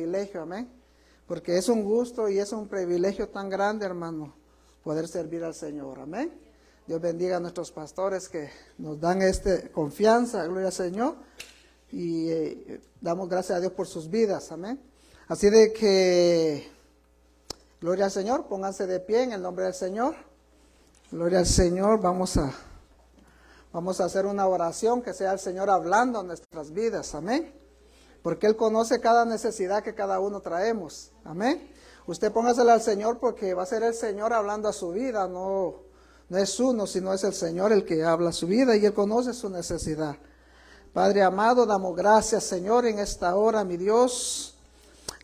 privilegio, amén. Porque es un gusto y es un privilegio tan grande, hermano, poder servir al Señor, amén. Dios bendiga a nuestros pastores que nos dan confianza, gloria al Señor. Y damos gracias a Dios por sus vidas, amén. Así de que, gloria al Señor, pónganse de pie en el nombre del Señor. Gloria al Señor, vamos a hacer una oración que sea el Señor hablando en nuestras vidas, amén. Porque Él conoce cada necesidad que cada uno traemos, amén. Usted póngasela al Señor porque va a ser el Señor hablando a su vida, no es uno, sino es el Señor el que habla a su vida y Él conoce su necesidad. Padre amado, damos gracias, Señor, en esta hora, mi Dios.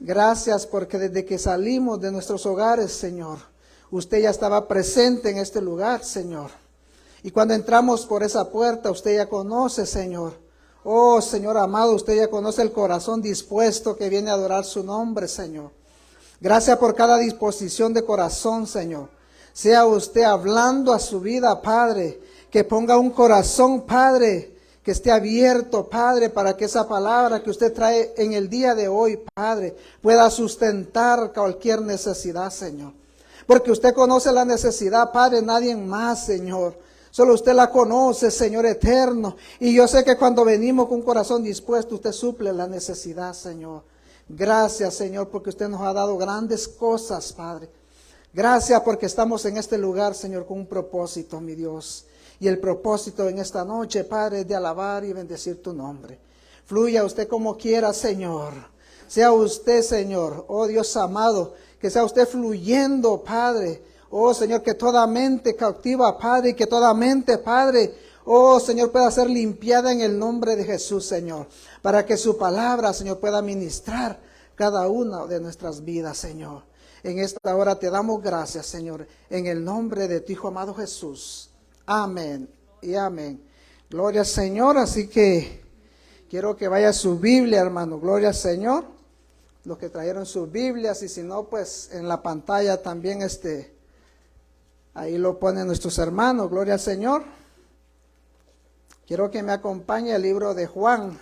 Gracias porque desde que salimos de nuestros hogares, Señor, usted ya estaba presente en este lugar, Señor. Y cuando entramos por esa puerta, usted ya conoce, Señor. Oh, Señor amado, usted ya conoce el corazón dispuesto que viene a adorar su nombre, Señor. Gracias por cada disposición de corazón, Señor. Sea usted hablando a su vida, Padre, que ponga un corazón, Padre, que esté abierto, Padre, para que esa palabra que usted trae en el día de hoy, Padre, pueda sustentar cualquier necesidad, Señor. Porque usted conoce la necesidad, Padre, nadie más, Señor. Solo usted la conoce, Señor eterno. Y yo sé que cuando venimos con un corazón dispuesto, usted suple la necesidad, Señor. Gracias, Señor, porque usted nos ha dado grandes cosas, Padre. Gracias porque estamos en este lugar, Señor, con un propósito, mi Dios. Y el propósito en esta noche, Padre, es de alabar y bendecir tu nombre. Fluya usted como quiera, Señor. Sea usted, Señor, oh Dios amado, que sea usted fluyendo, Padre. Oh, Señor, que toda mente cautiva, Padre, y que toda mente, Padre, oh, Señor, pueda ser limpiada en el nombre de Jesús, Señor, para que su palabra, Señor, pueda ministrar cada una de nuestras vidas, Señor. En esta hora te damos gracias, Señor, en el nombre de tu Hijo amado Jesús. Amén y amén. Gloria al Señor, así que quiero que vaya a su Biblia, hermano. Gloria al Señor. Los que trajeron sus Biblias, y si no, pues en la pantalla también ahí lo ponen nuestros hermanos, gloria al Señor. Quiero que me acompañe el libro de Juan.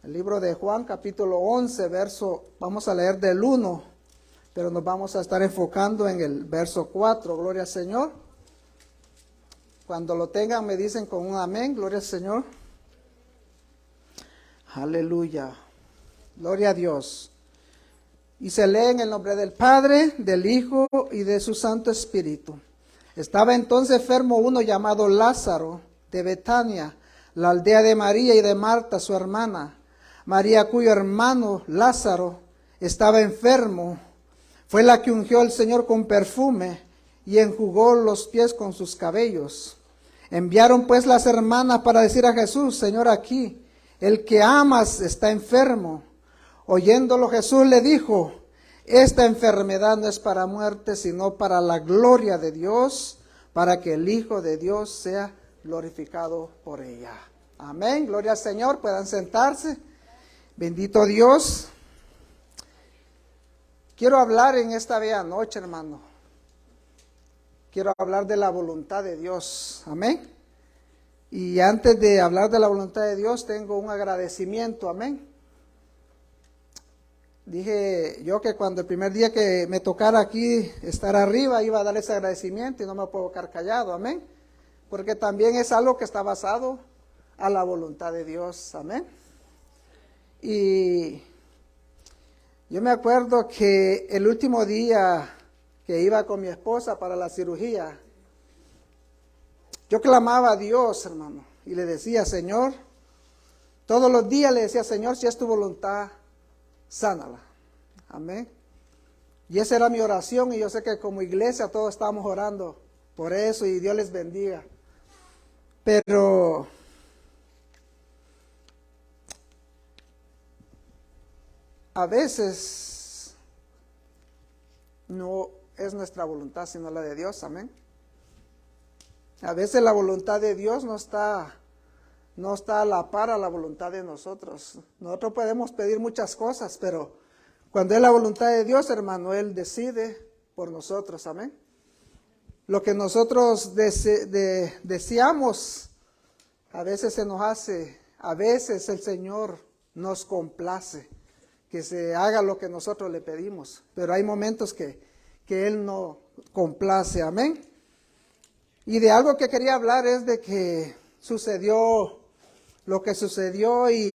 El libro de Juan, capítulo 11, vamos a leer del 1, pero nos vamos a estar enfocando en el verso 4, gloria al Señor. Cuando lo tengan me dicen con un amén, gloria al Señor. Aleluya, gloria a Dios. Y se lee en el nombre del Padre, del Hijo y de su Santo Espíritu. Estaba entonces enfermo uno llamado Lázaro de Betania, la aldea de María y de Marta, su hermana. María, cuyo hermano Lázaro estaba enfermo, fue la que ungió al Señor con perfume y enjugó los pies con sus cabellos. Enviaron pues las hermanas para decir a Jesús: Señor, aquí el que amas está enfermo. Oyéndolo Jesús le dijo: esta enfermedad no es para muerte, sino para la gloria de Dios, para que el Hijo de Dios sea glorificado por ella. Amén, gloria al Señor, puedan sentarse. Bendito Dios. Quiero hablar en esta bella noche, hermano. Quiero hablar de la voluntad de Dios, amén. Y antes de hablar de la voluntad de Dios, tengo un agradecimiento, amén. Dije yo que cuando el primer día que me tocara aquí estar arriba iba a dar ese agradecimiento y no me puedo quedar callado, amén. Porque también es algo que está basado a la voluntad de Dios, amén. Y yo me acuerdo que el último día que iba con mi esposa para la cirugía, yo clamaba a Dios, hermano, y le decía: Señor, todos los días le decía: Señor, si es tu voluntad, sánala. Amén. Y esa era mi oración, y yo sé que como iglesia todos estamos orando por eso, y Dios les bendiga. Pero a veces no es nuestra voluntad sino la de Dios, amén. A veces la voluntad de Dios no está a la par a la voluntad de nosotros. Nosotros podemos pedir muchas cosas, pero cuando es la voluntad de Dios, hermano, Él decide por nosotros, amén. Lo que nosotros deseamos, a veces se nos hace, a veces el Señor nos complace que se haga lo que nosotros le pedimos, pero hay momentos que Él no complace, amén. Y de algo que quería hablar es de que sucedió lo que sucedió y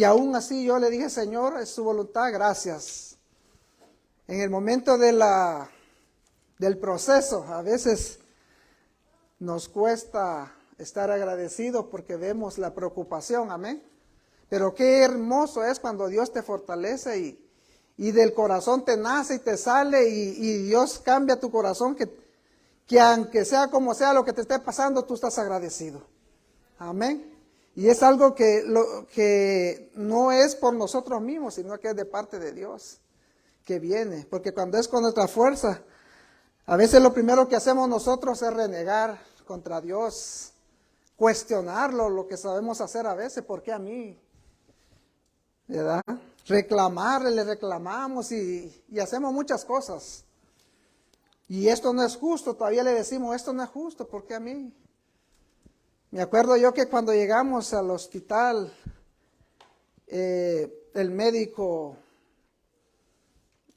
aún así yo le dije, Señor, es su voluntad, gracias. En el momento del proceso, a veces nos cuesta estar agradecidos porque vemos la preocupación, amén. Pero qué hermoso es cuando Dios te fortalece y del corazón te nace y te sale y Dios cambia tu corazón, que aunque sea como sea lo que te esté pasando, tú estás agradecido. Amén. Y es algo que no es por nosotros mismos, sino que es de parte de Dios que viene. Porque cuando es con nuestra fuerza, a veces lo primero que hacemos nosotros es renegar contra Dios, cuestionarlo, lo que sabemos hacer a veces, ¿por qué a mí? ¿Verdad? Reclamarle, le reclamamos y hacemos muchas cosas. Y esto no es justo, todavía le decimos, esto no es justo, ¿por qué a mí? Me acuerdo yo que cuando llegamos al hospital, el médico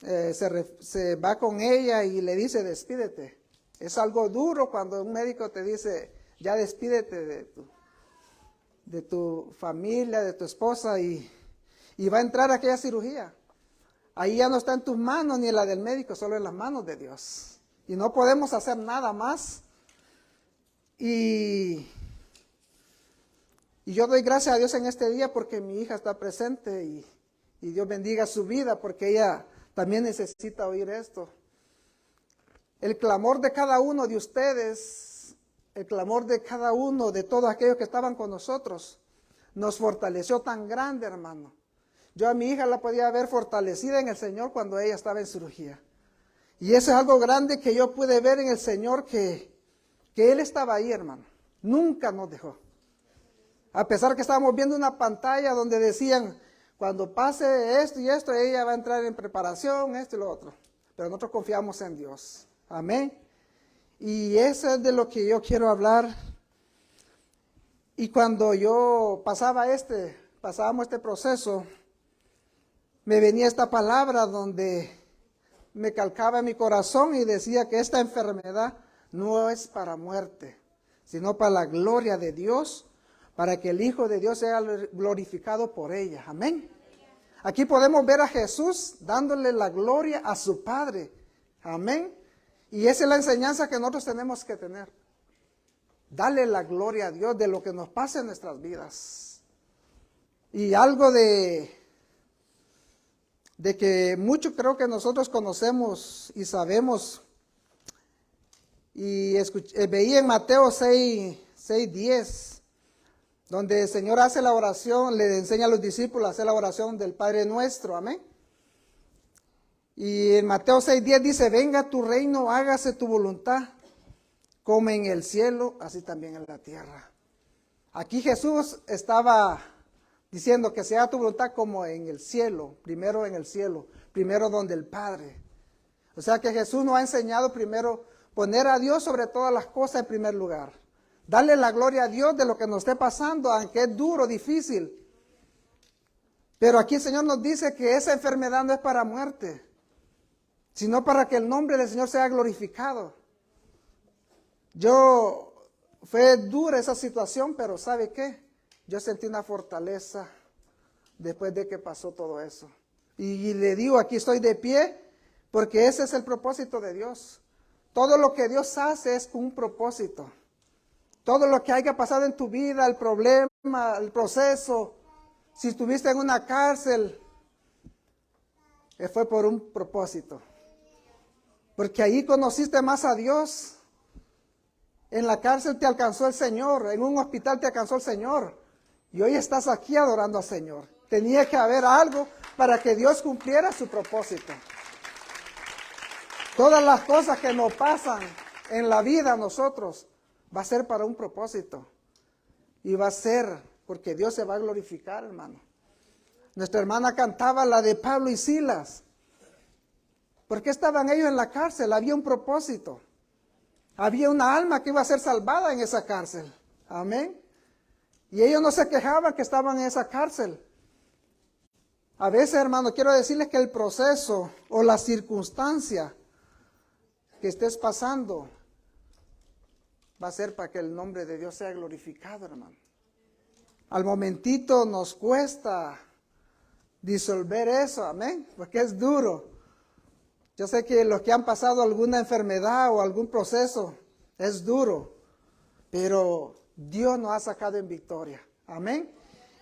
se va con ella y le dice, despídete. Es algo duro cuando un médico te dice, ya despídete de tu familia, de tu esposa y va a entrar a aquella cirugía. Ahí ya no está en tus manos ni en la del médico, solo en las manos de Dios. Y no podemos hacer nada más. Y yo doy gracias a Dios en este día porque mi hija está presente y Dios bendiga su vida porque ella también necesita oír esto. El clamor de cada uno de ustedes, el clamor de cada uno de todos aquellos que estaban con nosotros, nos fortaleció tan grande, hermano. Yo a mi hija la podía ver fortalecida en el Señor cuando ella estaba en cirugía. Y eso es algo grande que yo pude ver en el Señor que Él estaba ahí, hermano. Nunca nos dejó. A pesar que estábamos viendo una pantalla donde decían, cuando pase esto y esto, ella va a entrar en preparación, esto y lo otro. Pero nosotros confiamos en Dios. Amén. Y eso es de lo que yo quiero hablar. Y cuando yo pasábamos este proceso, me venía esta palabra donde me calcaba en mi corazón y decía que esta enfermedad no es para muerte, sino para la gloria de Dios, para que el Hijo de Dios sea glorificado por ella. Amén. Aquí podemos ver a Jesús dándole la gloria a su Padre. Amén. Y esa es la enseñanza que nosotros tenemos que tener. Dale la gloria a Dios de lo que nos pasa en nuestras vidas. Y algo de que mucho creo que nosotros conocemos y sabemos. Y veía en Mateo 6:10, donde el Señor hace la oración, le enseña a los discípulos a hacer la oración del Padre Nuestro, amén. Y en Mateo 6:10 dice, venga tu reino, hágase tu voluntad, como en el cielo, así también en la tierra. Aquí Jesús estaba diciendo que se haga tu voluntad como en el cielo, primero en el cielo, primero donde el Padre. O sea que Jesús nos ha enseñado primero poner a Dios sobre todas las cosas en primer lugar. Darle la gloria a Dios de lo que nos esté pasando, aunque es duro, difícil. Pero aquí el Señor nos dice que esa enfermedad no es para muerte, sino para que el nombre del Señor sea glorificado. Fue dura esa situación, pero ¿sabe qué? Yo sentí una fortaleza después de que pasó todo eso. Y le digo, aquí estoy de pie, porque ese es el propósito de Dios. Todo lo que Dios hace es con un propósito. Todo lo que haya pasado en tu vida, el problema, el proceso, si estuviste en una cárcel, fue por un propósito. Porque ahí conociste más a Dios. En la cárcel te alcanzó el Señor, en un hospital te alcanzó el Señor. Y hoy estás aquí adorando al Señor. Tenía que haber algo para que Dios cumpliera su propósito. Todas las cosas que nos pasan en la vida a nosotros, va a ser para un propósito. Y va a ser porque Dios se va a glorificar, hermano. Nuestra hermana cantaba la de Pablo y Silas. ¿Por qué estaban ellos en la cárcel? Había un propósito. Había una alma que iba a ser salvada en esa cárcel. Amén. Y ellos no se quejaban que estaban en esa cárcel. A veces, hermano, quiero decirles que el proceso o la circunstancia que estés pasando va a ser para que el nombre de Dios sea glorificado, hermano. Al momentito nos cuesta disolver eso, amén, porque es duro. Yo sé que los que han pasado alguna enfermedad o algún proceso es duro, pero Dios nos ha sacado en victoria, amén.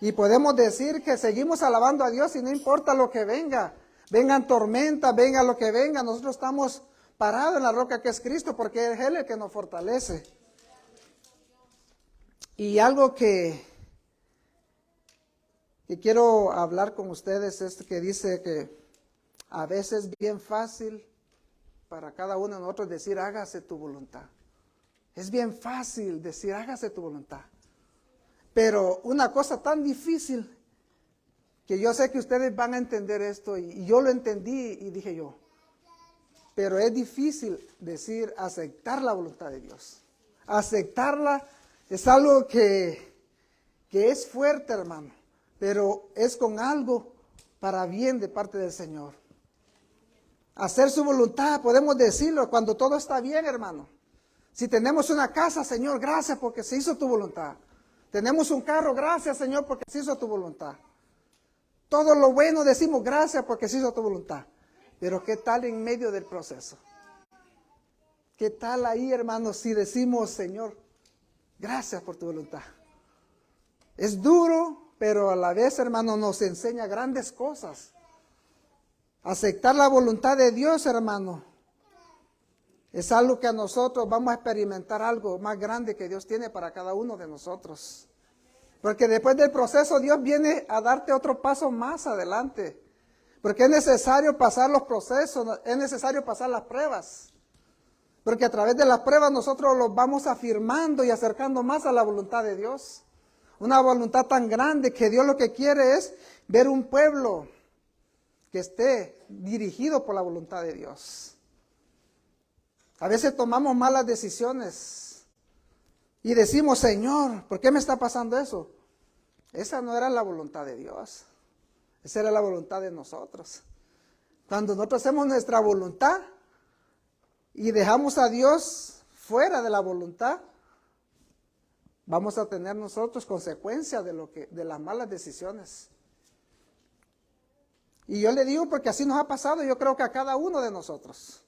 Y podemos decir que seguimos alabando a Dios y no importa lo que venga, vengan tormentas, venga lo que venga, nosotros estamos parados en la roca que es Cristo, porque es Él el que nos fortalece. Y algo que quiero hablar con ustedes es que dice que a veces es bien fácil para cada uno de nosotros decir, hágase tu voluntad. Es bien fácil decir, hágase tu voluntad. Pero una cosa tan difícil, que yo sé que ustedes van a entender esto, y yo lo entendí y dije yo, pero es difícil decir, aceptar la voluntad de Dios. Aceptarla es algo que es fuerte, hermano, pero es con algo para bien de parte del Señor. Hacer su voluntad, podemos decirlo cuando todo está bien, hermano. Si tenemos una casa, Señor, gracias porque se hizo tu voluntad. Tenemos un carro, gracias, Señor, porque se hizo tu voluntad. Todo lo bueno decimos gracias porque se hizo tu voluntad. Pero ¿qué tal en medio del proceso? ¿Qué tal ahí, hermano, si decimos, Señor, gracias por tu voluntad? Es duro, pero a la vez, hermano, nos enseña grandes cosas. Aceptar la voluntad de Dios, hermano, es algo que a nosotros vamos a experimentar algo más grande que Dios tiene para cada uno de nosotros. Porque después del proceso Dios viene a darte otro paso más adelante. Porque es necesario pasar los procesos, es necesario pasar las pruebas. Porque a través de las pruebas nosotros los vamos afirmando y acercando más a la voluntad de Dios. Una voluntad tan grande que Dios lo que quiere es ver un pueblo que esté dirigido por la voluntad de Dios. A veces tomamos malas decisiones y decimos, Señor, ¿por qué me está pasando eso? Esa no era la voluntad de Dios, esa era la voluntad de nosotros. Cuando nosotros hacemos nuestra voluntad y dejamos a Dios fuera de la voluntad, vamos a tener nosotros consecuencias de las malas decisiones. Y yo le digo porque así nos ha pasado, yo creo que a cada uno de nosotros.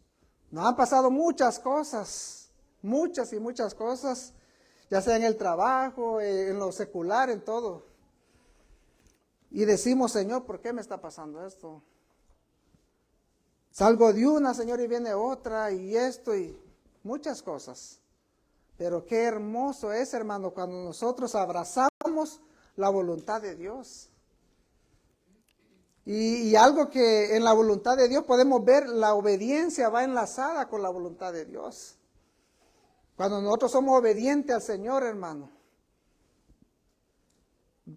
Nos han pasado muchas cosas, muchas y muchas cosas, ya sea en el trabajo, en lo secular, en todo. Y decimos, Señor, ¿por qué me está pasando esto? Salgo de una, Señor, y viene otra, y esto, y muchas cosas. Pero qué hermoso es, hermano, cuando nosotros abrazamos la voluntad de Dios. Y algo que en la voluntad de Dios podemos ver, la obediencia va enlazada con la voluntad de Dios. Cuando nosotros somos obedientes al Señor, hermano,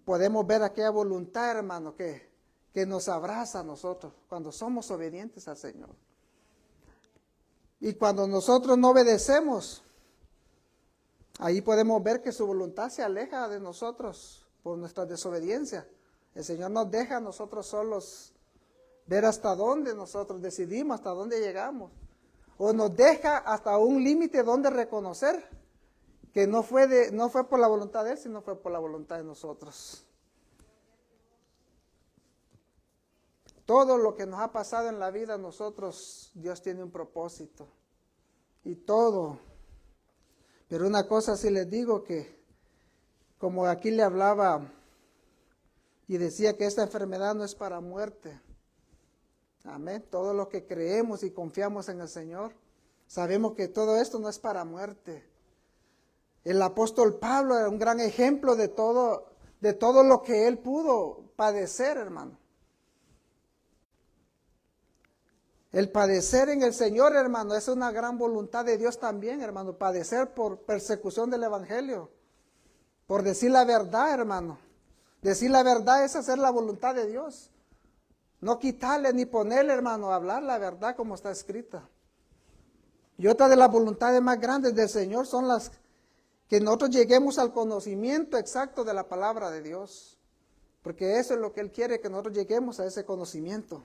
podemos ver aquella voluntad, hermano, que nos abraza a nosotros, cuando somos obedientes al Señor. Y cuando nosotros no obedecemos, ahí podemos ver que su voluntad se aleja de nosotros por nuestra desobediencia. El Señor nos deja a nosotros solos ver hasta dónde nosotros decidimos, hasta dónde llegamos. O nos deja hasta un límite donde reconocer que no fue por la voluntad de Él, sino fue por la voluntad de nosotros. Todo lo que nos ha pasado en la vida, nosotros, Dios tiene un propósito. Y todo. Pero una cosa sí les digo que, como aquí le hablaba y decía que esta enfermedad no es para muerte. Amén. Todo lo que creemos y confiamos en el Señor, sabemos que todo esto no es para muerte. El apóstol Pablo era un gran ejemplo de todo lo que él pudo padecer, hermano. El padecer en el Señor, hermano, es una gran voluntad de Dios también, hermano. Padecer por persecución del Evangelio, por decir la verdad, hermano. Decir la verdad es hacer la voluntad de Dios. No quitarle ni ponerle, hermano, hablar la verdad como está escrita. Y otra de las voluntades más grandes del Señor son las que nosotros lleguemos al conocimiento exacto de la palabra de Dios. porque eso es lo que Él quiere, que nosotros lleguemos a ese conocimiento.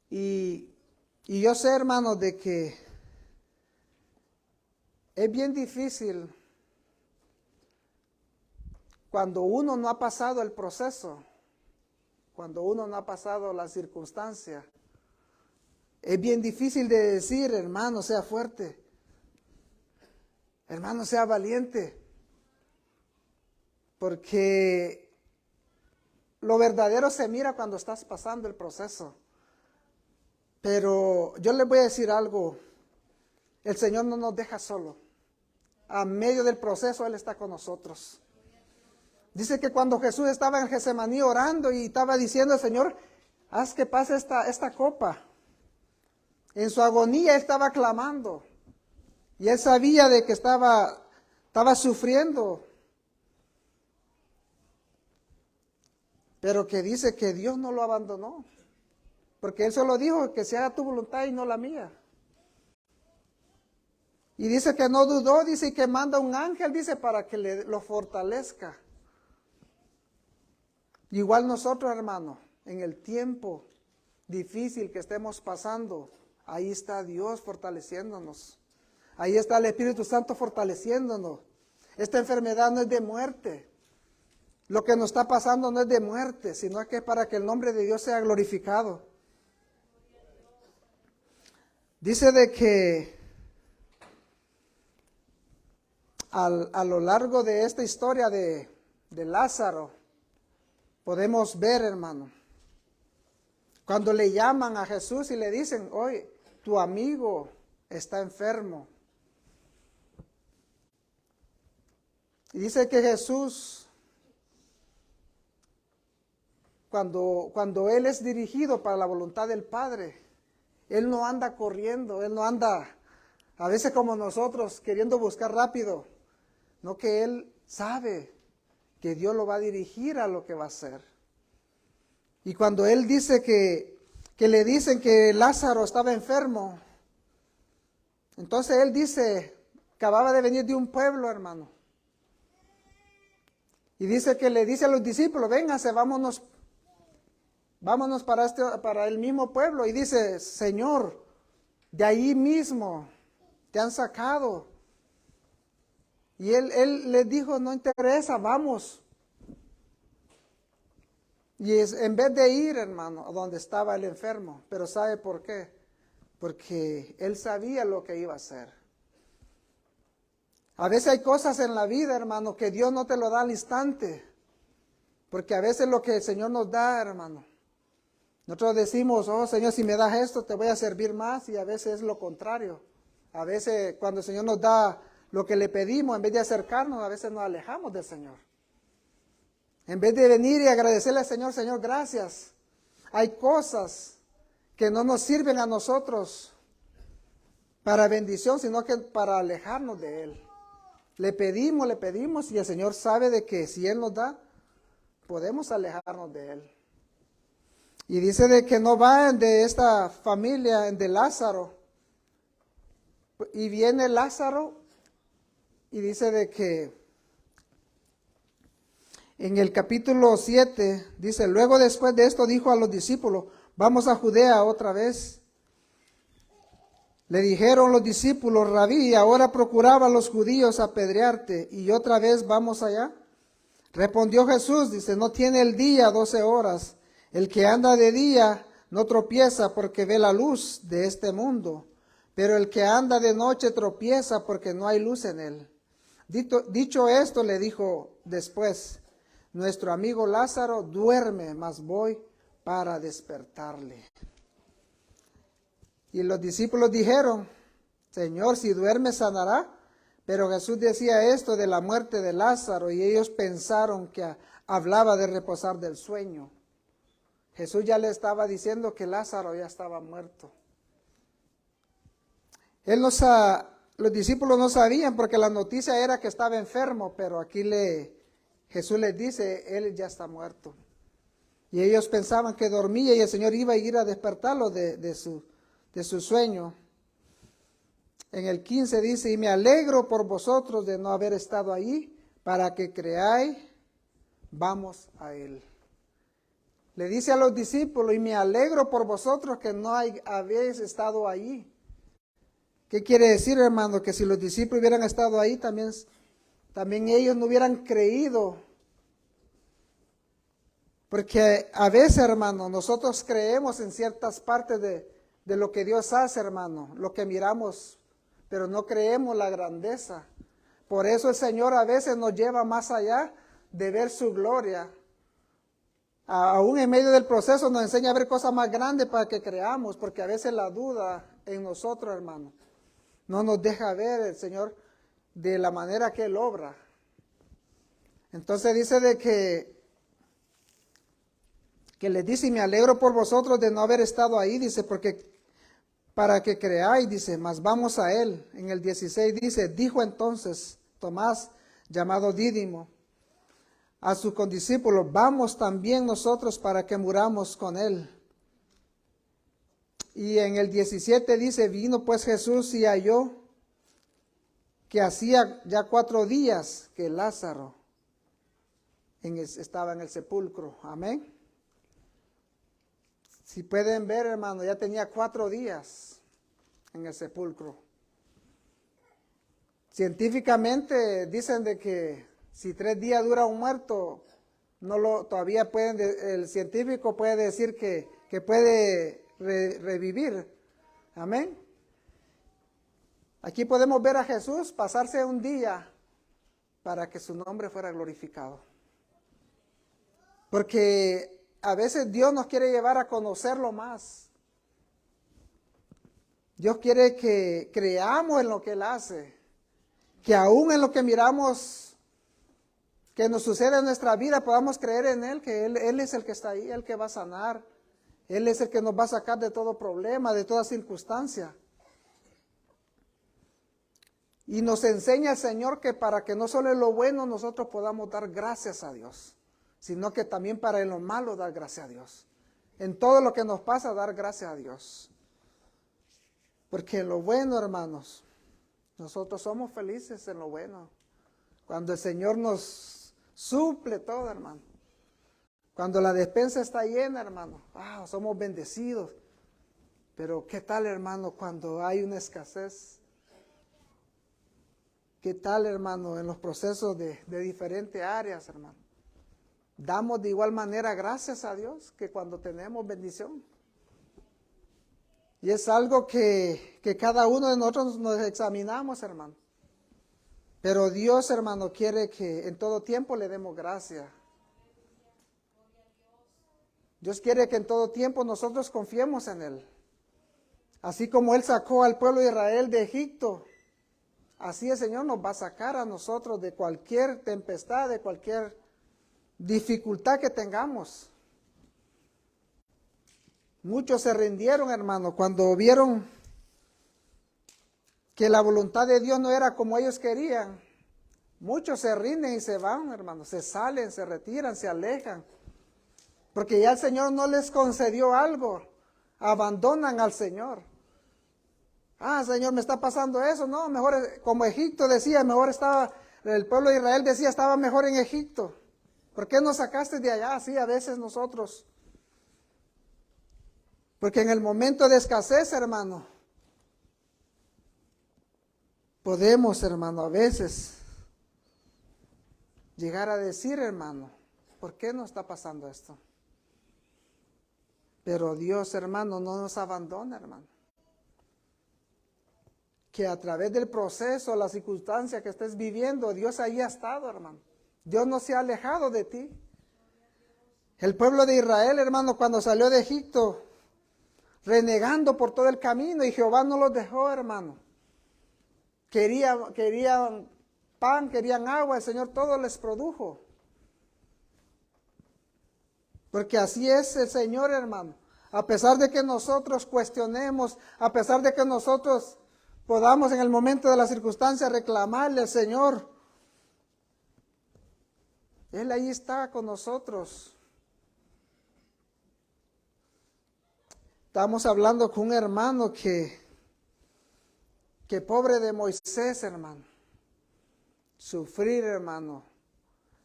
Y yo sé, hermanos, de que es bien difícil cuando uno no ha pasado el proceso, cuando uno no ha pasado la circunstancia. Es bien difícil de decir, hermano, sea fuerte, hermano, sea valiente, porque lo verdadero se mira cuando estás pasando el proceso. Pero yo les voy a decir algo, el Señor no nos deja solo. A medio del proceso Él está con nosotros. Dice que cuando Jesús estaba en Getsemaní orando y estaba diciendo, Señor, haz que pase esta copa. En su agonía Él estaba clamando. Y Él sabía de que estaba sufriendo. Pero que dice que Dios no lo abandonó. Porque Él solo dijo que se haga tu voluntad y no la mía. Y dice que no dudó, dice que manda un ángel, dice, para que lo fortalezca. Igual nosotros, hermano, en el tiempo difícil que estemos pasando, ahí está Dios fortaleciéndonos. Ahí está el Espíritu Santo fortaleciéndonos. Esta enfermedad no es de muerte. Lo que nos está pasando no es de muerte, sino que es para que el nombre de Dios sea glorificado. Dice de que a lo largo de esta historia de Lázaro, podemos ver, hermano, cuando le llaman a Jesús y le dicen, oye, tu amigo está enfermo. Y dice que Jesús, cuando Él es dirigido para la voluntad del Padre, Él no anda corriendo, Él no anda a veces como nosotros queriendo buscar rápido, no, que Él sabe que Dios lo va a dirigir a lo que va a hacer. Y cuando Él dice que le dicen que Lázaro estaba enfermo, entonces Él dice, acababa de venir de un pueblo, hermano. Y dice que le dice a los discípulos, vénganse, vámonos para el mismo pueblo. Y dice, Señor, de ahí mismo te han sacado. Y él les dijo, no interesa, vamos. Y en vez de ir, hermano, a donde estaba el enfermo, pero ¿sabe por qué? Porque Él sabía lo que iba a hacer. A veces hay cosas en la vida, hermano, que Dios no te lo da al instante. Porque a veces lo que el Señor nos da, hermano, nosotros decimos, oh Señor, si me das esto, te voy a servir más, y a veces es lo contrario. A veces cuando el Señor nos da lo que le pedimos, en vez de acercarnos, a veces nos alejamos del Señor. En vez de venir y agradecerle al Señor, Señor, gracias. Hay cosas que no nos sirven a nosotros para bendición, sino que para alejarnos de Él. Le pedimos y el Señor sabe de que si Él nos da, podemos alejarnos de Él. Y dice de que no va de esta familia, de Lázaro. Y viene Lázaro y dice de que en el capítulo 7, dice, luego después de esto dijo a los discípulos, vamos a Judea otra vez. Le dijeron los discípulos, Rabí, ahora procuraban los judíos apedrearte, y otra vez vamos allá. Respondió Jesús, dice, no tiene el día 12 horas. El que anda de día no tropieza porque ve la luz de este mundo, pero el que anda de noche tropieza porque no hay luz en él. Dicho esto, le dijo después, nuestro amigo Lázaro duerme, mas voy para despertarle. Y los discípulos dijeron, Señor, si duerme sanará. Pero Jesús decía esto de la muerte de Lázaro y ellos pensaron que hablaba de reposar del sueño. Jesús ya le estaba diciendo que Lázaro ya estaba muerto. Los discípulos no sabían porque la noticia era que estaba enfermo, pero aquí Jesús les dice, Él ya está muerto. Y ellos pensaban que dormía y el Señor iba a ir a despertarlo de su sueño. En el 15 dice, y me alegro por vosotros de no haber estado allí, para que creáis, vamos a Él. Le dice a los discípulos, y me alegro por vosotros que no habéis estado allí. ¿Qué quiere decir, hermano? Que si los discípulos hubieran estado ahí, también ellos no hubieran creído. Porque a veces, hermano, nosotros creemos en ciertas partes de lo que Dios hace, hermano, lo que miramos, pero no creemos la grandeza. Por eso el Señor a veces nos lleva más allá de ver su gloria. Aún en medio del proceso nos enseña a ver cosas más grandes para que creamos, porque a veces la duda en nosotros, hermano, no nos deja ver el Señor de la manera que Él obra. Entonces dice de que les dice, y me alegro por vosotros de no haber estado ahí, dice, porque para que creáis, dice, mas vamos a Él. En el 16 dice, dijo entonces Tomás, llamado Dídimo, a sus condiscípulos, vamos también nosotros para que muramos con Él. Y en el 17 dice, vino pues Jesús y halló que hacía ya 4 días que Lázaro estaba en el sepulcro. Amén. Si pueden ver, hermano, ya tenía 4 días en el sepulcro. Científicamente dicen de que si 3 días dura un muerto, todavía el científico puede decir que puede revivir. Amén. Aquí podemos ver a Jesús pasarse un día para que su nombre fuera glorificado. Porque a veces Dios nos quiere llevar a conocerlo más. Dios quiere que creamos en lo que Él hace. Que aún en lo que miramos que nos sucede en nuestra vida podamos creer en Él, que Él es el que está ahí, el que va a sanar. Él es el que nos va a sacar de todo problema, de toda circunstancia. Y nos enseña el Señor que para que no solo en lo bueno nosotros podamos dar gracias a Dios, sino que también para en lo malo dar gracias a Dios. En todo lo que nos pasa, dar gracias a Dios. Porque en lo bueno, hermanos, nosotros somos felices en lo bueno. Cuando el Señor nos suple todo, hermano. Cuando la despensa está llena, hermano. Somos bendecidos. Pero ¿qué tal, hermano, cuando hay una escasez? ¿Qué tal, hermano, en los procesos de diferentes áreas, hermano? Damos de igual manera gracias a Dios que cuando tenemos bendición. Y es algo que cada uno de nosotros nos examinamos, hermano. Pero Dios, hermano, quiere que en todo tiempo le demos gracias. Dios quiere que en todo tiempo nosotros confiemos en Él. Así como Él sacó al pueblo de Israel de Egipto, así el Señor nos va a sacar a nosotros de cualquier tempestad, de cualquier dificultad que tengamos. Muchos se rindieron, hermano, cuando vieron que la voluntad de Dios no era como ellos querían. Muchos se rinden y se van, hermano, se salen, se retiran, se alejan. Porque ya el Señor no les concedió algo, abandonan al Señor. Señor, me está pasando eso. No, mejor, como Egipto decía, mejor estaba, el pueblo de Israel decía, estaba mejor en Egipto. ¿Por qué nos sacaste de allá? Así a veces nosotros. Porque en el momento de escasez, hermano, podemos, hermano, a veces llegar a decir, hermano, ¿por qué nos está pasando esto? Pero Dios, hermano, no nos abandona, hermano. Que a través del proceso, la circunstancia que estés viviendo, Dios ahí ha estado, hermano. Dios no se ha alejado de ti. El pueblo de Israel, hermano, cuando salió de Egipto, renegando por todo el camino, y Jehová no los dejó, hermano. Querían pan, querían agua, el Señor todo les produjo. Porque así es el Señor, hermano. A pesar de que nosotros cuestionemos, a pesar de que nosotros podamos en el momento de la circunstancia reclamarle al Señor, Él ahí está con nosotros. Estamos hablando con un hermano que pobre de Moisés, hermano. Sufrir, hermano,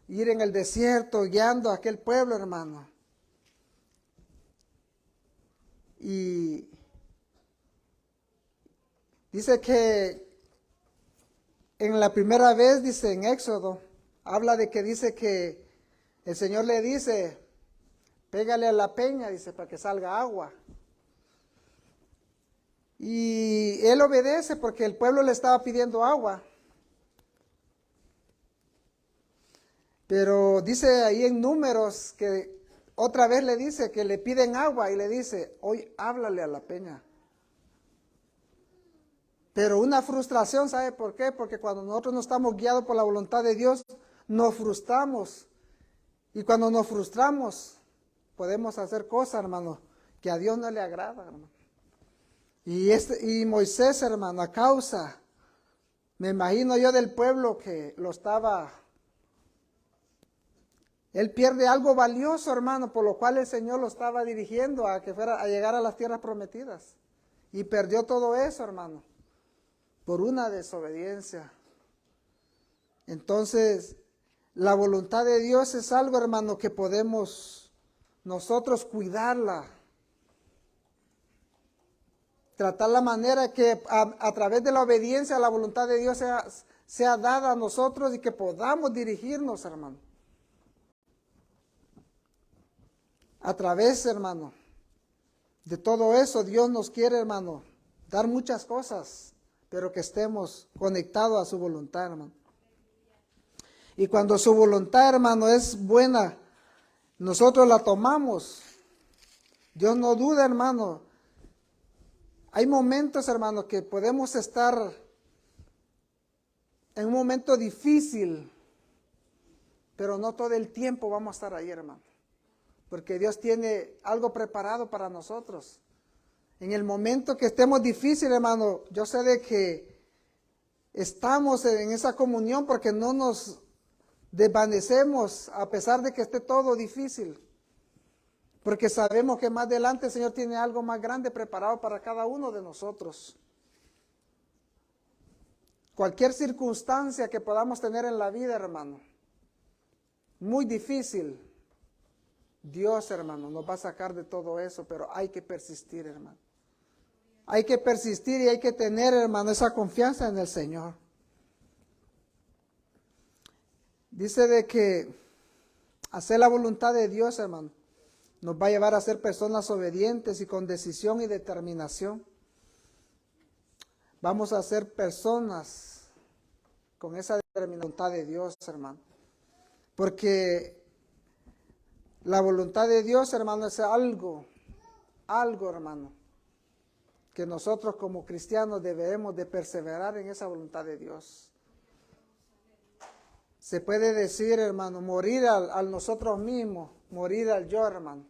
ir en el desierto guiando a aquel pueblo, hermano. Y dice que en la primera vez, dice en Éxodo, habla de que dice que el Señor le dice, pégale a la peña, dice, para que salga agua. Y él obedece porque el pueblo le estaba pidiendo agua. Pero dice ahí en Números que otra vez le dice que le piden agua y le dice, hoy háblale a la peña. Pero una frustración, ¿sabe por qué? Porque cuando nosotros no estamos guiados por la voluntad de Dios, nos frustramos. Y cuando nos frustramos, podemos hacer cosas, hermano, que a Dios no le agrada, hermano. Y Moisés, hermano, a causa, me imagino yo del pueblo que lo estaba, él pierde algo valioso, hermano, por lo cual el Señor lo estaba dirigiendo a que fuera a llegar a las tierras prometidas. Y perdió todo eso, hermano, por una desobediencia. Entonces, la voluntad de Dios es algo, hermano, que podemos nosotros cuidarla. Tratar la manera que a través de la obediencia a la voluntad de Dios sea dada a nosotros y que podamos dirigirnos, hermano. A través, hermano, de todo eso, Dios nos quiere, hermano, dar muchas cosas, pero que estemos conectados a su voluntad, hermano. Y cuando su voluntad, hermano, es buena, nosotros la tomamos. Dios no duda, hermano. Hay momentos, hermano, que podemos estar en un momento difícil, pero no todo el tiempo vamos a estar ahí, hermano. Porque Dios tiene algo preparado para nosotros. En el momento que estemos difíciles, hermano, yo sé de que estamos en esa comunión porque no nos desvanecemos a pesar de que esté todo difícil. Porque sabemos que más adelante el Señor tiene algo más grande preparado para cada uno de nosotros. Cualquier circunstancia que podamos tener en la vida, hermano, muy difícil, Dios, hermano, nos va a sacar de todo eso, pero hay que persistir, hermano. Hay que persistir y hay que tener, hermano, esa confianza en el Señor. Dice de que hacer la voluntad de Dios, hermano, nos va a llevar a ser personas obedientes y con decisión y determinación. Vamos a ser personas con esa voluntad de Dios, hermano. Porque la voluntad de Dios, hermano, es algo, hermano, que nosotros como cristianos debemos de perseverar en esa voluntad de Dios. Se puede decir, hermano, morir al nosotros mismos, morir al yo, hermano.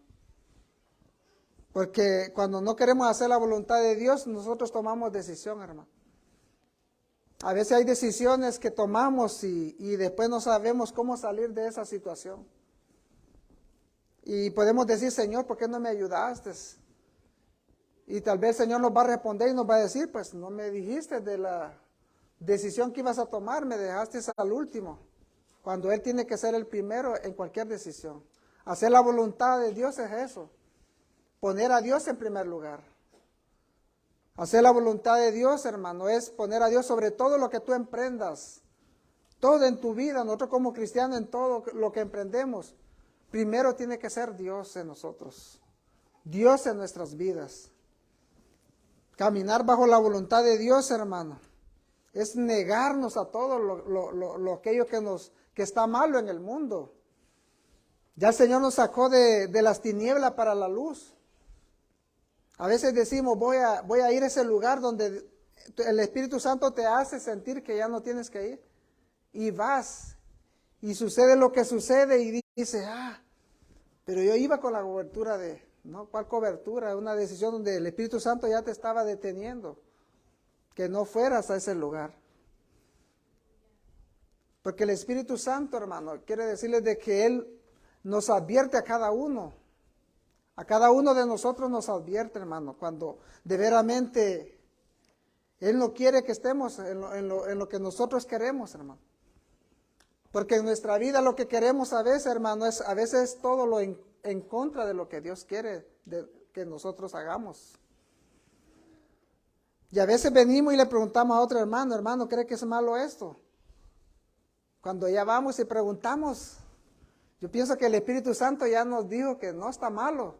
Porque cuando no queremos hacer la voluntad de Dios, nosotros tomamos decisión, hermano. A veces hay decisiones que tomamos y después no sabemos cómo salir de esa situación. Y podemos decir, Señor, ¿por qué no me ayudaste? Y tal vez el Señor nos va a responder y nos va a decir, pues no me dijiste de la decisión que ibas a tomar, me dejaste al último. Cuando Él tiene que ser el primero en cualquier decisión. Hacer la voluntad de Dios es eso. Poner a Dios en primer lugar. Hacer la voluntad de Dios, hermano, es poner a Dios sobre todo lo que tú emprendas. Todo en tu vida, nosotros como cristianos, en todo lo que emprendemos, primero tiene que ser Dios en nosotros. Dios en nuestras vidas. Caminar bajo la voluntad de Dios, hermano, es negarnos a todo lo aquello que está malo en el mundo. Ya el Señor nos sacó de las tinieblas para la luz. A veces decimos, voy a ir a ese lugar donde el Espíritu Santo te hace sentir que ya no tienes que ir. Y vas, y sucede lo que sucede, y dices, pero yo iba con la cobertura ¿no? ¿Cuál cobertura? Una decisión donde el Espíritu Santo ya te estaba deteniendo, que no fueras a ese lugar. Porque el Espíritu Santo, hermano, quiere decirles de que Él nos advierte a cada uno de nosotros nos advierte, hermano, cuando de veramente Él no quiere que estemos en lo que nosotros queremos, hermano. Porque en nuestra vida lo que queremos a veces, hermano, es a veces todo lo en contra de lo que Dios quiere que nosotros hagamos. Y a veces venimos y le preguntamos a otro hermano, hermano, ¿cree que es malo esto? Cuando ya vamos y preguntamos, yo pienso que el Espíritu Santo ya nos dijo que no está malo.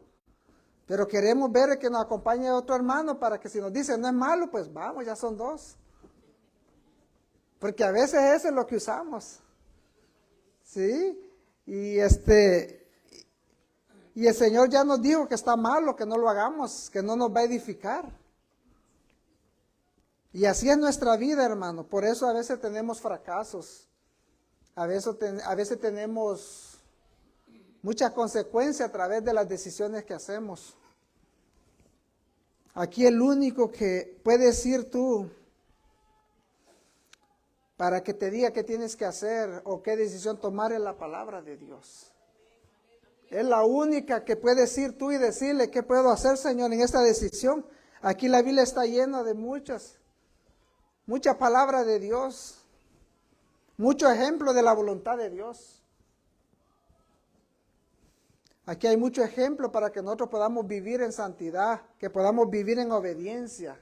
Pero queremos ver que nos acompañe otro hermano para que si nos dice no es malo, pues vamos, ya son dos. Porque a veces eso es lo que usamos. ¿Sí? Y el Señor ya nos dijo que está malo, que no lo hagamos, que no nos va a edificar. Y así es nuestra vida, hermano. Por eso a veces tenemos fracasos. A veces tenemos muchas consecuencias a través de las decisiones que hacemos. Aquí el único que puedes ir tú para que te diga qué tienes que hacer o qué decisión tomar es la palabra de Dios. Es la única que puedes ir tú y decirle qué puedo hacer, Señor, en esta decisión. Aquí la Biblia está llena de mucha palabra de Dios, mucho ejemplo de la voluntad de Dios. Aquí hay mucho ejemplo para que nosotros podamos vivir en santidad, que podamos vivir en obediencia.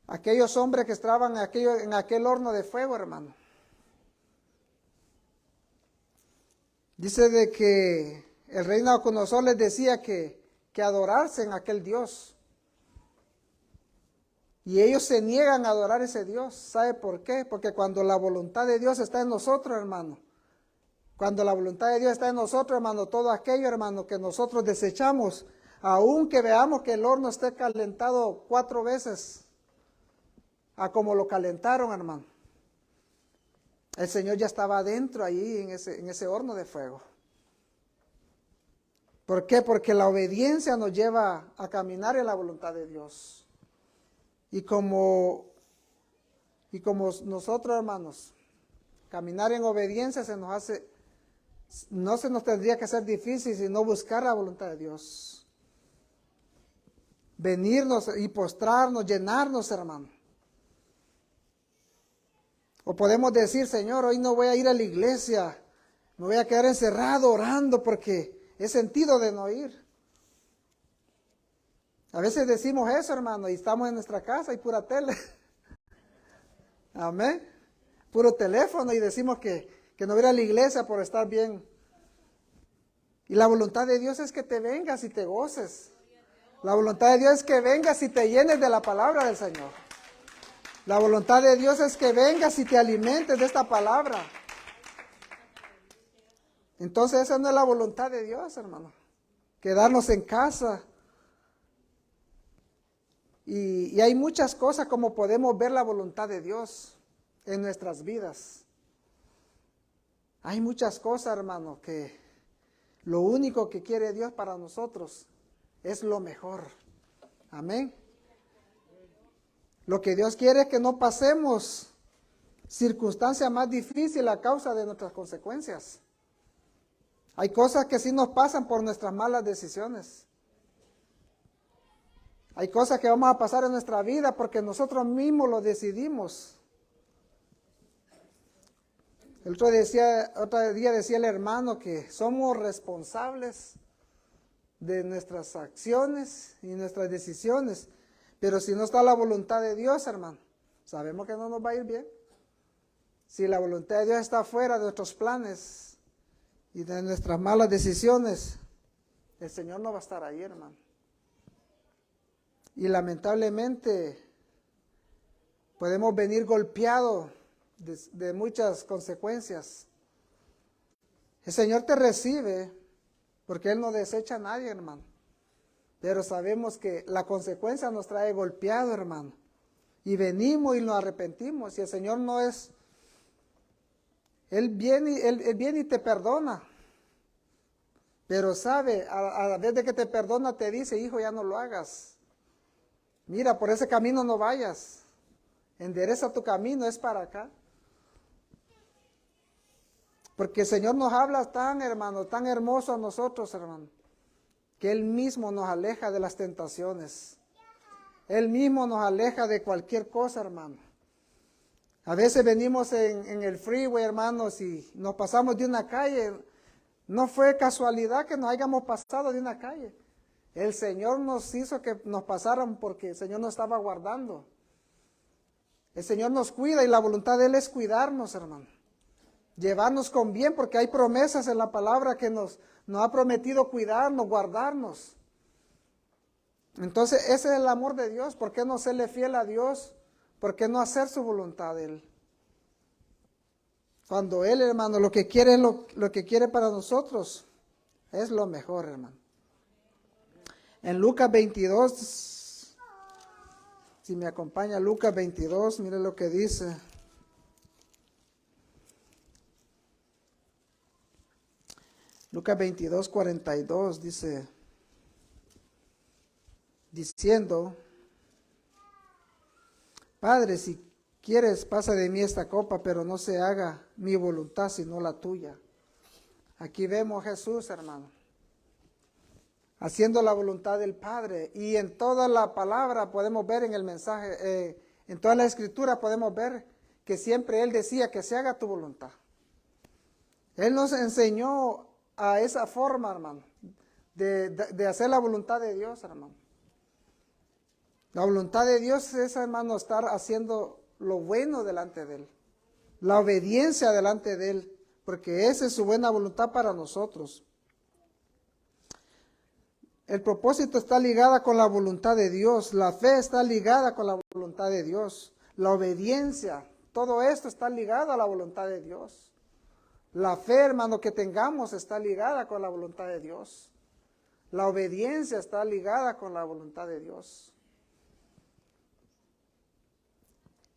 Aquellos hombres que estaban en aquel horno de fuego, hermano. Dice de que el rey Nabucodonosor les decía que adorasen a aquel Dios. Y ellos se niegan a adorar a ese Dios. ¿Sabe por qué? Porque cuando la voluntad de Dios está en nosotros, hermano. Cuando la voluntad de Dios está en nosotros, hermano, todo aquello, hermano, que nosotros desechamos, aunque veamos que el horno esté calentado 4 veces a como lo calentaron, hermano. El Señor ya estaba adentro allí en ese horno de fuego. ¿Por qué? Porque la obediencia nos lleva a caminar en la voluntad de Dios. Y como nosotros, hermanos, caminar en obediencia no se nos tendría que hacer difícil, sino buscar la voluntad de Dios. Venirnos y postrarnos, llenarnos, hermano. O podemos decir, Señor, hoy no voy a ir a la iglesia, me voy a quedar encerrado orando porque he sentido de no ir. A veces decimos eso, hermano, y estamos en nuestra casa y pura tele. Amén. Puro teléfono y decimos que no voy a ir a la iglesia por estar bien. Y la voluntad de Dios es que te vengas y te goces. La voluntad de Dios es que vengas y te llenes de la palabra del Señor. La voluntad de Dios es que vengas y te alimentes de esta palabra. Entonces esa no es la voluntad de Dios, hermano. Quedarnos en casa. Y hay muchas cosas como podemos ver la voluntad de Dios en nuestras vidas. Hay muchas cosas, hermano, que lo único que quiere Dios para nosotros es lo mejor. Amén. Lo que Dios quiere es que no pasemos circunstancias más difíciles a causa de nuestras consecuencias. Hay cosas que sí nos pasan por nuestras malas decisiones. Hay cosas que vamos a pasar en nuestra vida porque nosotros mismos lo decidimos. El otro día decía el hermano que somos responsables de nuestras acciones y nuestras decisiones. Pero si no está la voluntad de Dios, hermano, sabemos que no nos va a ir bien. Si la voluntad de Dios está fuera de nuestros planes y de nuestras malas decisiones, el Señor no va a estar ahí, hermano. Y lamentablemente podemos venir golpeados de muchas consecuencias. El Señor te recibe porque Él no desecha a nadie, hermano. Pero sabemos que la consecuencia nos trae golpeado, hermano. Y venimos y nos arrepentimos. Y el Señor no es... Él viene y te perdona. Pero sabe, a vez de que te perdona, te dice, hijo, ya no lo hagas. Mira, por ese camino no vayas. Endereza tu camino, es para acá. Porque el Señor nos habla tan, hermano, tan hermoso a nosotros, hermano, que Él mismo nos aleja de las tentaciones. Él mismo nos aleja de cualquier cosa, hermano. A veces venimos en el freeway, hermanos, y nos pasamos de una calle. No fue casualidad que nos hayamos pasado de una calle. El Señor nos hizo que nos pasaran porque el Señor nos estaba guardando. El Señor nos cuida y la voluntad de Él es cuidarnos, hermano. Llevarnos con bien, porque hay promesas en la palabra que nos ha prometido cuidarnos, guardarnos. Entonces, ese es el amor de Dios. ¿Por qué no serle fiel a Dios? ¿Por qué no hacer su voluntad de Él? Cuando Él, hermano, lo que quiere es lo que quiere para nosotros, es lo mejor, hermano. En Lucas 22, si me acompaña Lucas 22, mire lo que dice. Lucas 22, 42 dice, diciendo, Padre, si quieres, pasa de mí esta copa, pero no se haga mi voluntad, sino la tuya. Aquí vemos a Jesús, hermano, haciendo la voluntad del Padre. Y en toda la palabra podemos ver en el mensaje, en toda la escritura podemos ver que siempre Él decía que se haga tu voluntad. Él nos enseñó a esa forma, hermano, de hacer la voluntad de Dios, hermano. La voluntad de Dios es, hermano, estar haciendo lo bueno delante de Él. La obediencia delante de Él, porque esa es su buena voluntad para nosotros. El propósito está ligada con la voluntad de Dios. La fe está ligada con la voluntad de Dios. La obediencia, todo esto está ligado a la voluntad de Dios. La fe, hermano, que tengamos está ligada con la voluntad de Dios. La obediencia está ligada con la voluntad de Dios.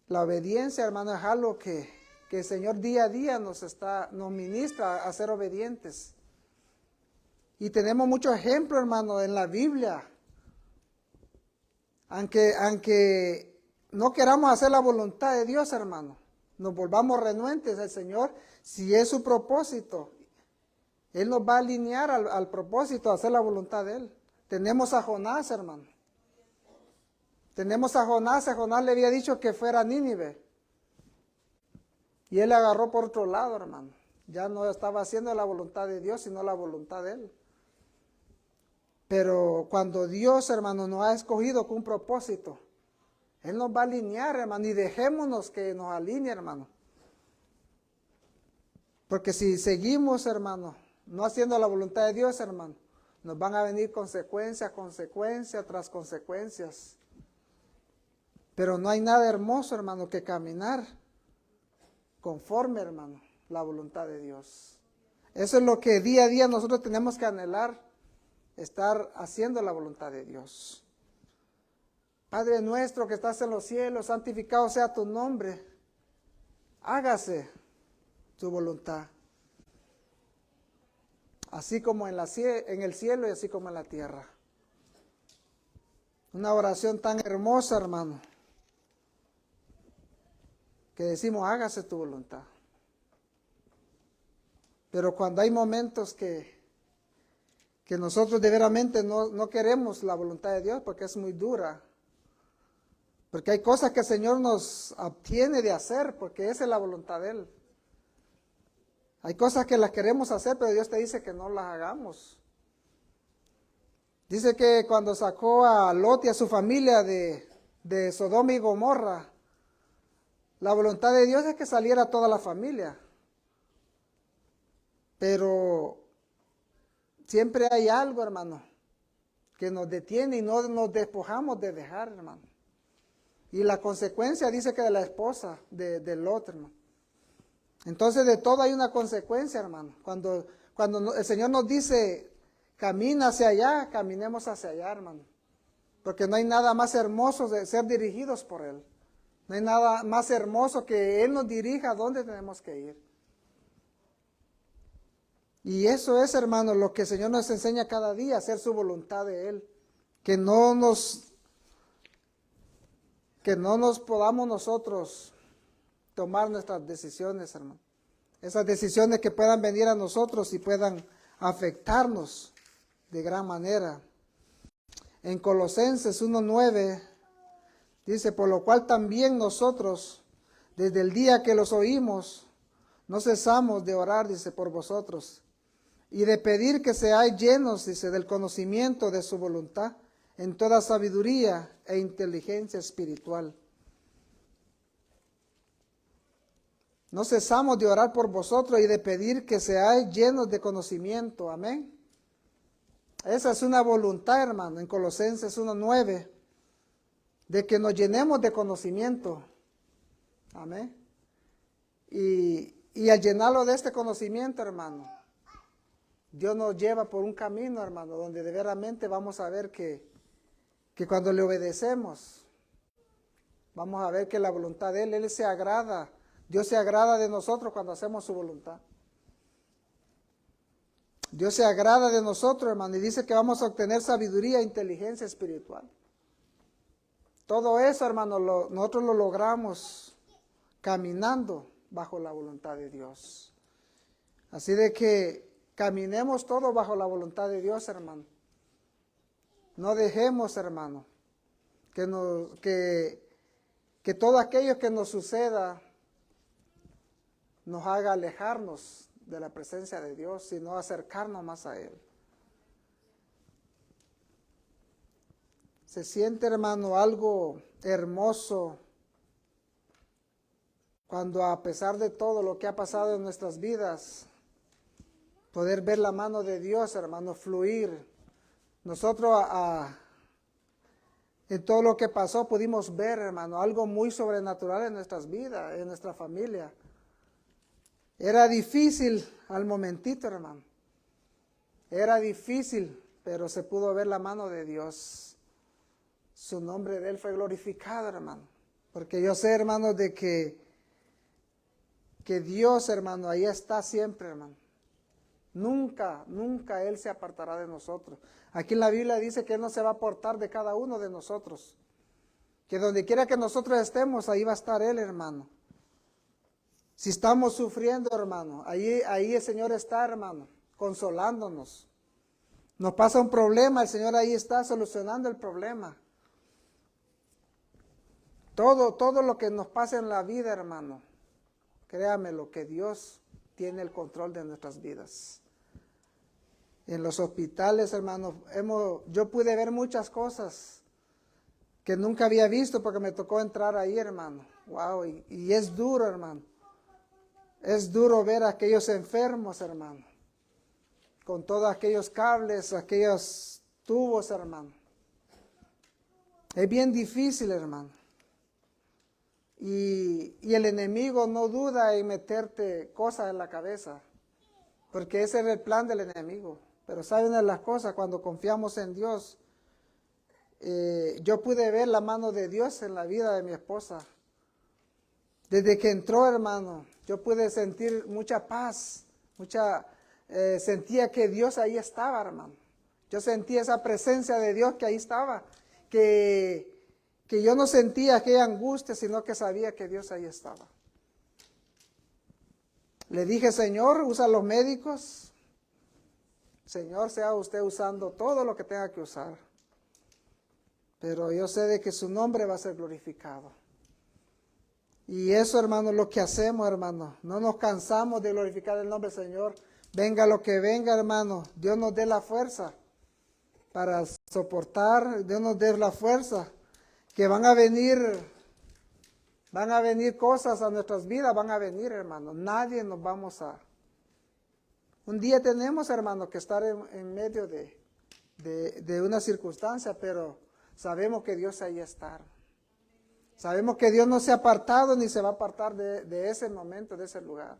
La obediencia, hermano, es algo que el Señor día a día nos ministra a ser obedientes. Y tenemos muchos ejemplos, hermano, en la Biblia. Aunque no queramos hacer la voluntad de Dios, hermano, nos volvamos renuentes al Señor, si es su propósito, Él nos va a alinear al propósito, a hacer la voluntad de Él. Tenemos a Jonás, hermano. Tenemos a Jonás le había dicho que fuera a Nínive. Y él le agarró por otro lado, hermano. Ya no estaba haciendo la voluntad de Dios, sino la voluntad de Él. Pero cuando Dios, hermano, nos ha escogido con un propósito, Él nos va a alinear, hermano, y dejémonos que nos alinee, hermano. Porque si seguimos, hermano, no haciendo la voluntad de Dios, hermano, nos van a venir consecuencia tras consecuencias. Pero no hay nada hermoso, hermano, que caminar conforme, hermano, la voluntad de Dios. Eso es lo que día a día nosotros tenemos que anhelar, estar haciendo la voluntad de Dios. Padre nuestro que estás en los cielos, santificado sea tu nombre. Hágase tu voluntad. Así como en el cielo y así como en la tierra. Una oración tan hermosa, hermano, que decimos, hágase tu voluntad. Pero cuando hay momentos que nosotros de veramente no queremos la voluntad de Dios porque es muy dura, porque hay cosas que el Señor nos abstiene de hacer porque esa es la voluntad de Él. Hay cosas que las queremos hacer, pero Dios te dice que no las hagamos. Dice que cuando sacó a Lot y a su familia de Sodoma y Gomorra, la voluntad de Dios es que saliera toda la familia. Pero siempre hay algo, hermano, que nos detiene y no nos despojamos de dejar, hermano. Y la consecuencia dice que de la esposa de Lot, hermano. Entonces de todo hay una consecuencia, hermano. Cuando el Señor nos dice, camina hacia allá, caminemos hacia allá, hermano. Porque no hay nada más hermoso de ser dirigidos por Él. No hay nada más hermoso que Él nos dirija a dónde tenemos que ir. Y eso es, hermano, lo que el Señor nos enseña cada día, hacer su voluntad de Él. Que no nos podamos nosotros tomar nuestras decisiones, hermano. Esas decisiones que puedan venir a nosotros y puedan afectarnos de gran manera. En Colosenses 1:9 dice, por lo cual también nosotros, Desde el día que los oímos, no cesamos de orar, dice, por vosotros, y de pedir que seáis llenos, dice, del conocimiento de su voluntad, en toda sabiduría e inteligencia espiritual. No cesamos de orar por vosotros y de pedir que seáis llenos de conocimiento. Amén. Esa es una voluntad, hermano, en Colosenses 1:9, de que nos llenemos de conocimiento. Amén. Y al llenarlo de este conocimiento, hermano, Dios nos lleva por un camino, hermano, donde de verdaderamente vamos a ver que cuando le obedecemos, vamos a ver que la voluntad de Él se agrada. Dios se agrada de nosotros cuando hacemos su voluntad. Dios se agrada de nosotros, hermano, y dice que vamos a obtener sabiduría e inteligencia espiritual. Todo eso, hermano, nosotros lo logramos caminando bajo la voluntad de Dios. Así de que caminemos todos bajo la voluntad de Dios, hermano. No dejemos, hermano, que todo aquello que nos suceda nos haga alejarnos de la presencia de Dios, sino acercarnos más a Él. Se siente, hermano, algo hermoso cuando, a pesar de todo lo que ha pasado en nuestras vidas, poder ver la mano de Dios, hermano, fluir. Nosotros en todo lo que pasó pudimos ver, hermano, algo muy sobrenatural en nuestras vidas, en nuestra familia. Era difícil al momentito, hermano. Era difícil, pero se pudo ver la mano de Dios. Su nombre de Él fue glorificado, hermano. Porque yo sé, hermano, de que Dios, hermano, ahí está siempre, hermano. Nunca, nunca Él se apartará de nosotros. Aquí en la Biblia dice que Él no se va a apartar de cada uno de nosotros. Que donde quiera que nosotros estemos, ahí va a estar Él, hermano. Si estamos sufriendo, hermano, ahí el Señor está, hermano, consolándonos. Nos pasa un problema, el Señor ahí está solucionando el problema. Todo lo que nos pasa en la vida, hermano, créamelo, que Dios tiene el control de nuestras vidas. En los hospitales, hermano, yo pude ver muchas cosas que nunca había visto porque me tocó entrar ahí, hermano. Wow, y es duro, hermano. Es duro ver a aquellos enfermos, hermano, con todos aquellos cables, aquellos tubos, hermano. Es bien difícil, hermano. Y el enemigo no duda en meterte cosas en la cabeza, porque ese es el plan del enemigo. Pero saben de las cosas, cuando confiamos en Dios, yo pude ver la mano de Dios en la vida de mi esposa. Desde que entró, hermano, yo pude sentir mucha paz, sentía que Dios ahí estaba, hermano. Yo sentía esa presencia de Dios que ahí estaba, que yo no sentía aquella angustia, sino que sabía que Dios ahí estaba. Le dije, Señor, usa los médicos. Señor, sea usted usando todo lo que tenga que usar. Pero yo sé de que su nombre va a ser glorificado. Y eso, hermano, es lo que hacemos, hermano. No nos cansamos de glorificar el nombre del Señor. Venga lo que venga, hermano. Dios nos dé la fuerza para soportar. Dios nos dé la fuerza. Que van a venir cosas a nuestras vidas, van a venir, hermano. Nadie nos vamos a... Un día tenemos, hermano, que estar en medio de una circunstancia, pero sabemos que Dios ahí está. Sabemos que Dios no se ha apartado ni se va a apartar de ese momento, de ese lugar.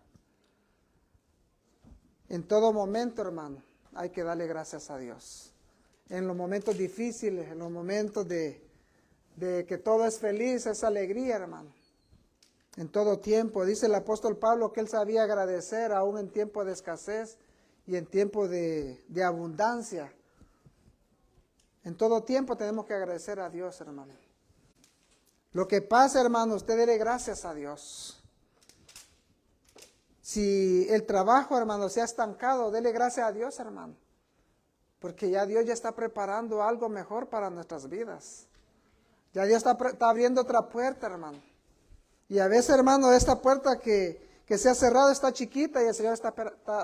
En todo momento, hermano, hay que darle gracias a Dios. En los momentos difíciles, en los momentos de que todo es feliz, es alegría, hermano. En todo tiempo. Dice el apóstol Pablo que él sabía agradecer aún en tiempo de escasez y en tiempo de abundancia. En todo tiempo tenemos que agradecer a Dios, hermano. Lo que pasa, hermano, usted dele gracias a Dios. Si el trabajo, hermano, se ha estancado, dele gracias a Dios, hermano. Porque ya Dios ya está preparando algo mejor para nuestras vidas. Ya Dios está abriendo otra puerta, hermano. Y a veces, hermano, esta puerta que se ha cerrado está chiquita y el Señor está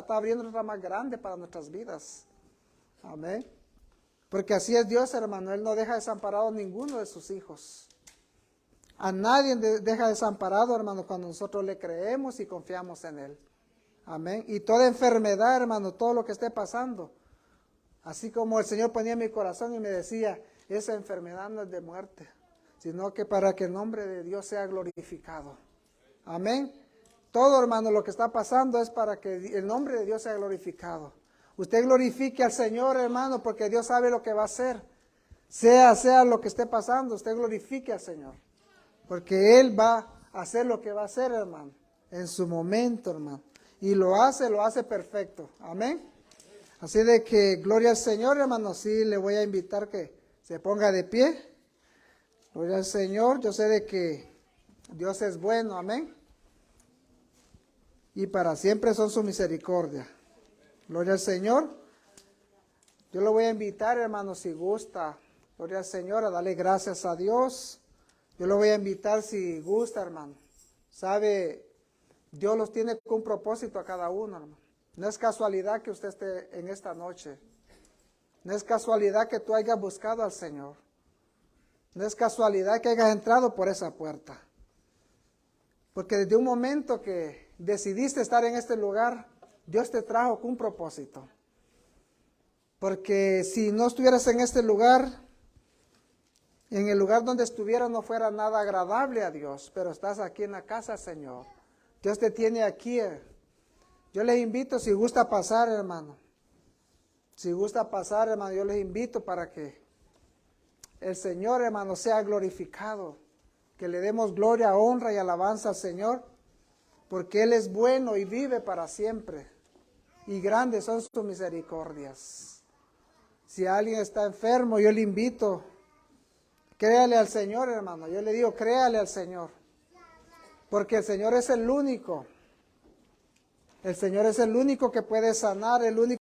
abriendo otra más grande para nuestras vidas. Amén. Porque así es Dios, hermano. Él no deja desamparado a ninguno de sus hijos. A nadie deja desamparado, hermano, cuando nosotros le creemos y confiamos en Él. Amén. Y toda enfermedad, hermano, todo lo que esté pasando. Así como el Señor ponía en mi corazón y me decía, esa enfermedad no es de muerte, sino que para que el nombre de Dios sea glorificado. Amén. Todo, hermano, lo que está pasando es para que el nombre de Dios sea glorificado. Usted glorifique al Señor, hermano, porque Dios sabe lo que va a hacer. Sea lo que esté pasando, usted glorifique al Señor. Porque Él va a hacer lo que va a hacer, hermano, en su momento, hermano. Y lo hace perfecto. Amén. Así de que, gloria al Señor, hermano. Sí, le voy a invitar que se ponga de pie. Gloria al Señor. Yo sé de que Dios es bueno. Amén. Y para siempre son su misericordia. Gloria al Señor. Yo lo voy a invitar, hermano, si gusta. Gloria al Señor, a darle gracias a Dios. Yo lo voy a invitar si gusta, hermano. Sabe, Dios los tiene con un propósito a cada uno, hermano. No es casualidad que usted esté en esta noche. No es casualidad que tú hayas buscado al Señor. No es casualidad que hayas entrado por esa puerta. Porque desde un momento que decidiste estar en este lugar, Dios te trajo con un propósito. Porque si no estuvieras en este lugar, en el lugar donde estuvieras no fuera nada agradable a Dios, pero estás aquí en la casa, Señor. Dios te tiene aquí. Yo les invito, si gusta pasar, hermano. Si gusta pasar, hermano, yo les invito para que el Señor, hermano, sea glorificado. Que le demos gloria, honra y alabanza al Señor, porque Él es bueno y vive para siempre. Y grandes son sus misericordias. Si alguien está enfermo, yo le invito, créale al Señor, hermano. Yo le digo, créale al Señor. Porque el Señor es el único. El Señor es el único que puede sanar, el único